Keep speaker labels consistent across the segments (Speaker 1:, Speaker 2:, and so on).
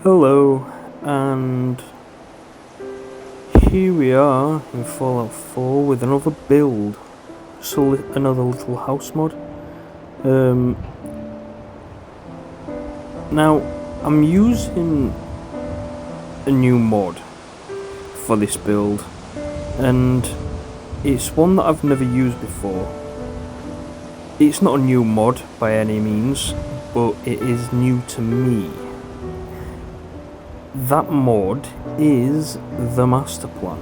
Speaker 1: Hello, and here we are in Fallout 4 with another build. So another little house mod. Now I'm using a new mod for this build, and it's one that I've never used before. It's not a new mod by any means, but it is new to me. That mod is the master plan.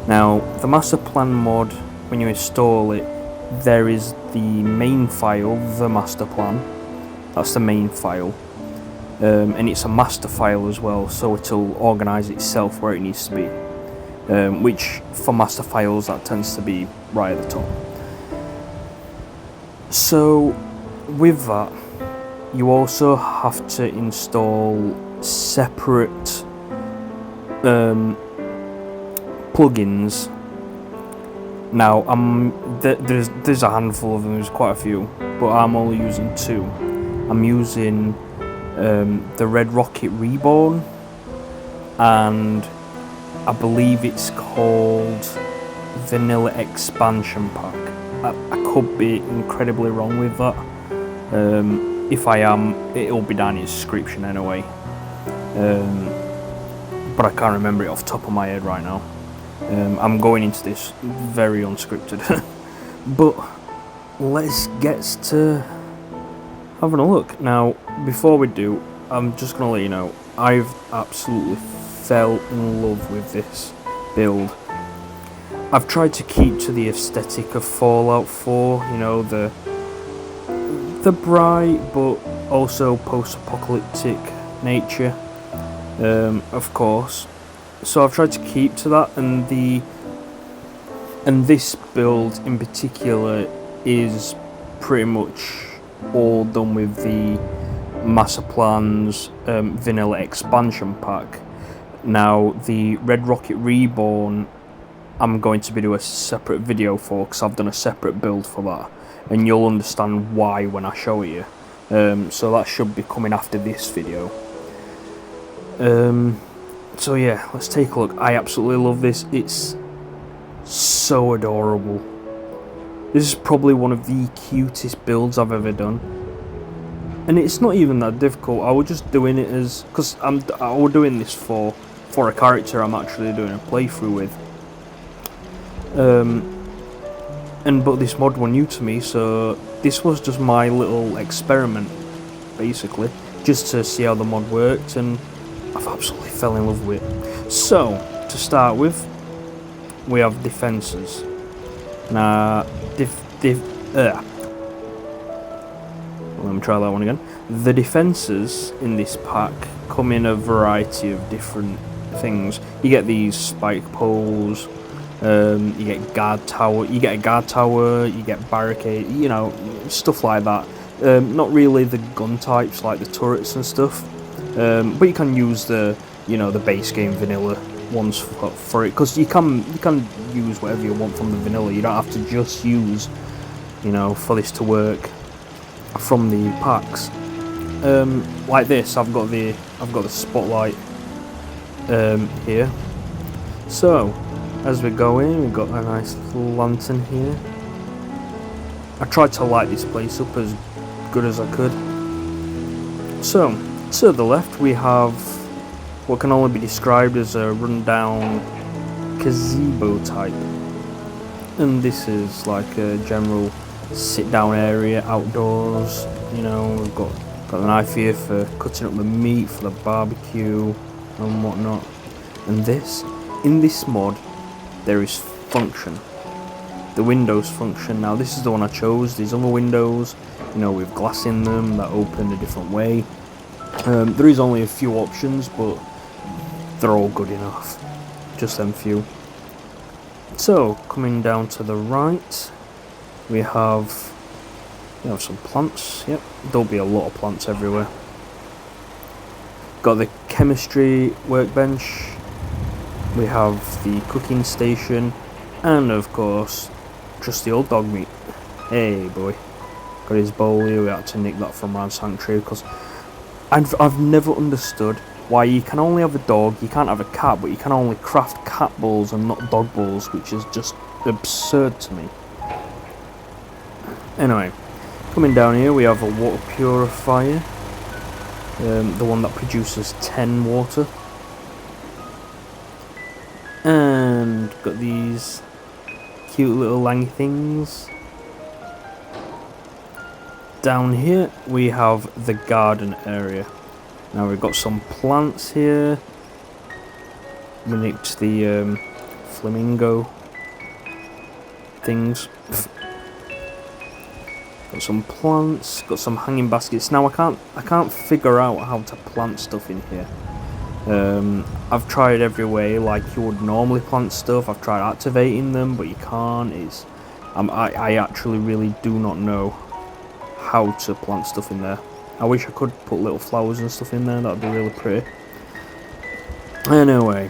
Speaker 1: Now, the master plan mod, when you install it, there is the main file, the master plan. That's the main file. And it's a master file as well, so it'll organise itself where it needs to be. Which, for master files, that tends to be right at the top. So, with that, you also have to install separate plugins. Now there's a handful of them, there's quite a few, but I'm only using two. I'm using the Rocket Reborn, and I believe it's called Vanilla Expansion Pack. I could be incredibly wrong with that. If I am, it'll be down in the description anyway. But I can't remember it off the top of my head right now. I'm going into this very unscripted. But let's get to having a look. Now, before we do, I'm just going to let you know, I've absolutely fell in love with this build. I've tried to keep to the aesthetic of Fallout 4, you know, the bright but also post-apocalyptic nature, of course. So I've tried to keep to that, and this build in particular is pretty much all done with the Master Plan's Vanilla Expansion Pack. Now, the Rocket Reborn, I'm going to be doing a separate video for, because I've done a separate build for that, and you'll understand why when I show it you. So that should be coming after this video. So yeah, let's take a look. I absolutely love this. It's so adorable. This is probably one of the cutest builds I've ever done, and it's not even that difficult. I was just doing it as, because I was doing this for a character I'm actually doing a playthrough with. But this mod was new to me, so this was just my little experiment, basically, just to see how the mod worked, and I've absolutely fell in love with it. So, to start with, we have defences. Now, let me try that one again. The defences in this pack come in a variety of different things. You get these spike poles, you get guard tower. You get a guard tower. You get barricade. You know, stuff like that. Not really the gun types like the turrets and stuff. But you can use the base game vanilla ones for it, because you can use whatever you want from the vanilla. You don't have to just use, for this to work, from the packs. Like this, I've got the spotlight here. So as we go in, we've got a nice little lantern here. I tried to light this place up as good as I could. So, to the left we have what can only be described as a rundown gazebo type. And this is like a general sit down area outdoors. We've got a knife here for cutting up the meat for the barbecue and whatnot. And in this mod, there is function. The windows function. Now this is the one I chose. These other windows, with glass in them that open a different way. There is only a few options, but they're all good enough. Just them few. So coming down to the right, we have some plants. Yep, there'll be a lot of plants everywhere. Got the chemistry workbench. We have the cooking station, and of course, just the old dog meat. Hey boy, got his bowl here. We had to nick that from around Sanctuary because I've never understood why you can only have a dog, you can't have a cat, but you can only craft cat balls and not dog balls, which is just absurd to me. Anyway, coming down here we have a water purifier, the one that produces 10 water, and got these cute little langy things. Down here we have the garden area. Now we've got some plants here. We nicked the flamingo things. Got some plants, got some hanging baskets. Now I can't figure out how to plant stuff in here. I've tried every way like you would normally plant stuff. I've tried activating them, but you can't. I actually really do not know how to plant stuff in there. I wish I could put little flowers and stuff in there. That'd be really pretty. Anyway,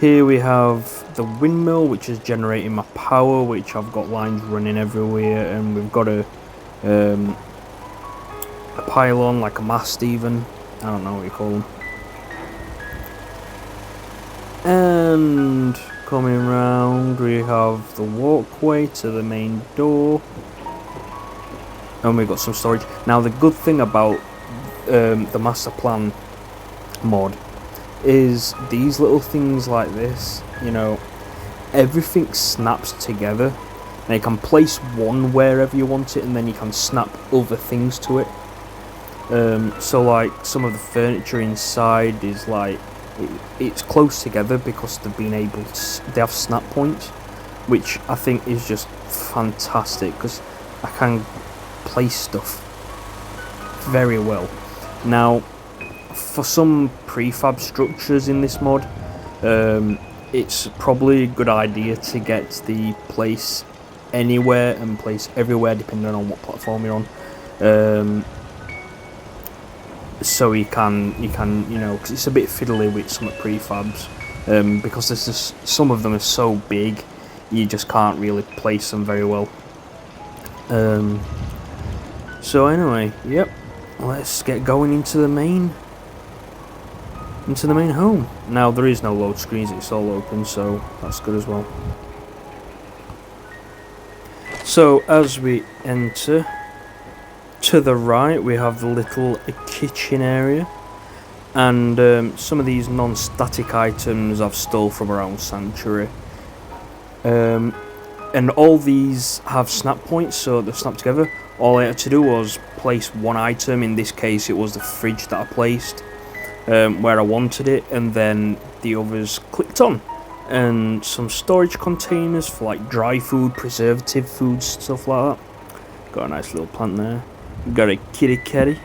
Speaker 1: here we have the windmill, which is generating my power, which I've got lines running everywhere, and we've got a pylon, like a mast even. I don't know what you call them. And coming round, we have the walkway to the main door. And we've got some storage. Now the good thing about the master plan mod is these little things like this, you know, everything snaps together. Now you can place one wherever you want it, and then you can snap other things to it. So like some of the furniture inside is like it's close together because they have snap points, which I think is just fantastic because I can place stuff very well. Now for some prefab structures in this mod, it's probably a good idea to get the place anywhere and place everywhere depending on what platform you're on. So you can you know, because it's a bit fiddly with some prefabs, because there's just some of them are so big you just can't really place them very well. So anyway, yep, let's get going into the main home. Now there is no load screens, it's all open, so that's good as well. So as we enter, to the right we have the little kitchen area, and some of these non-static items I've stole from around Sanctuary. And all these have snap points, so they're snapped together. All I had to do was place one item. In this case it was the fridge that I placed where I wanted it, and then the others clicked on. And some storage containers for like dry food, preservative foods, stuff like that. Got a nice little plant there. Got a kitty catty.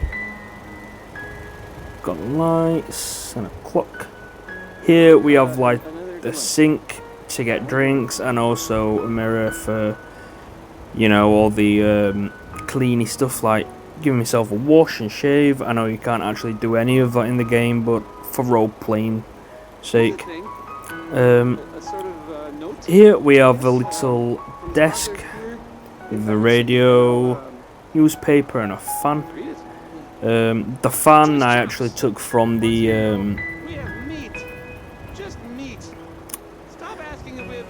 Speaker 1: Got lights and a clock. Here we have like the sink to get drinks, and also a mirror for, you know, all the cleany stuff like giving myself a wash and shave. I know you can't actually do any of that in the game, but for role playing sake. Here we have a little desk with the radio, newspaper and a fan. The fan I actually took from the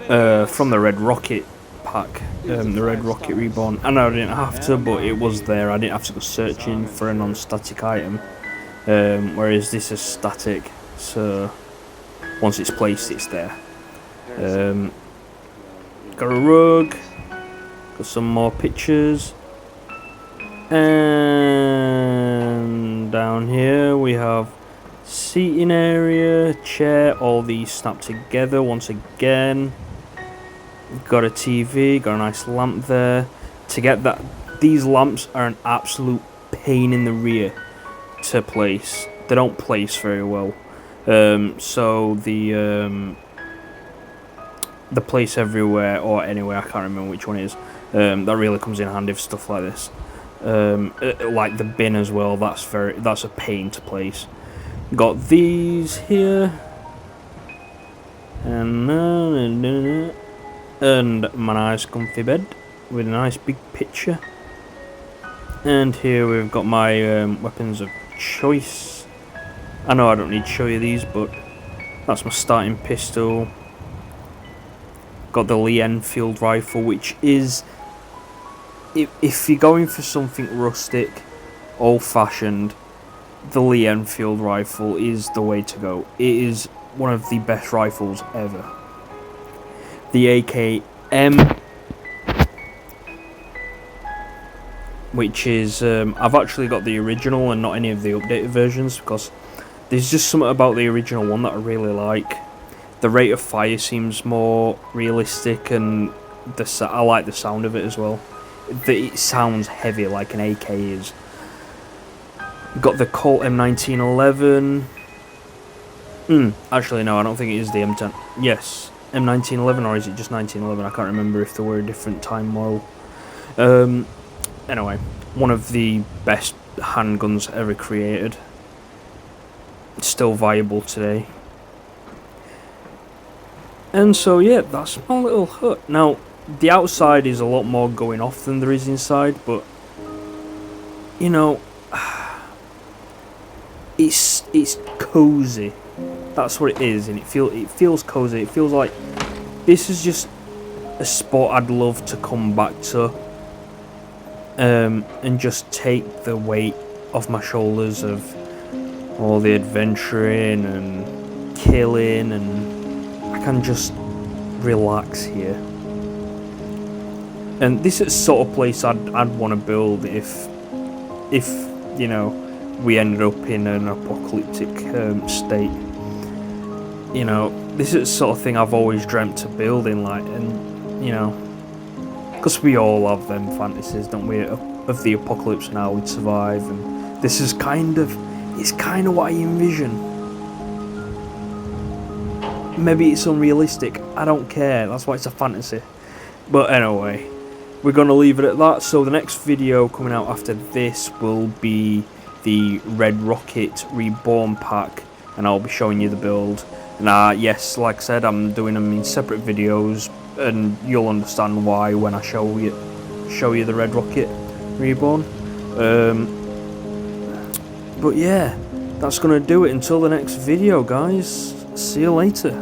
Speaker 1: Red Rocket pack, the Red Rocket Reborn. I know I didn't have to, but it was there. I didn't have to go searching for a non-static item, whereas this is static, so once it's placed it's there. Got a rug, got some more pictures, and down here we have seating area, chair, all these snap together once again. We've got a TV, got a nice lamp there. To get that, these lamps are an absolute pain in the rear to place. They don't place very well. So the place everywhere or anywhere, I can't remember which one it is. That really comes in handy for stuff like this. Like the bin as well. That's a pain to place. Got these here, and my nice comfy bed with a nice big picture. And here we've got my weapons of choice. I know I don't need to show you these, but that's my starting pistol. Got the Lee Enfield rifle, which is, if you're going for something rustic, old-fashioned, the Lee Enfield rifle is the way to go. It is one of the best rifles ever. The AKM, which is, I've actually got the original and not any of the updated versions, because there's just something about the original one that I really like. The rate of fire seems more realistic, and I like the sound of it as well. It sounds heavy like an AK is. Got the Colt M1911. Actually no, I don't think it is the M10. Yes, M1911, or is it just 1911? I can't remember if there were a different time model. Anyway, one of the best handguns ever created. It's still viable today. And so yeah, that's my little hut. Now, the outside is a lot more going off than there is inside, but you know, it's cozy. That's what it is, and it feels cozy. It feels like this is just a spot I'd love to come back to, and just take the weight off my shoulders of all the adventuring and killing, and I can just relax here. And this is the sort of place I'd want to build if you know, we ended up in an apocalyptic state. You know, this is the sort of thing I've always dreamt of building, like, and you know, because we all have them fantasies, don't we, of the apocalypse and how we'd survive, and this is kind of what I envision. Maybe it's unrealistic, I don't care, that's why it's a fantasy. But anyway, we're going to leave it at that. So the next video coming out after this will be the Red Rocket Reborn pack, and I'll be showing you the build. And yes, like I said, I'm doing them in separate videos, and you'll understand why when I show you the Red Rocket Reborn. But yeah, that's going to do it until the next video, guys. See you later.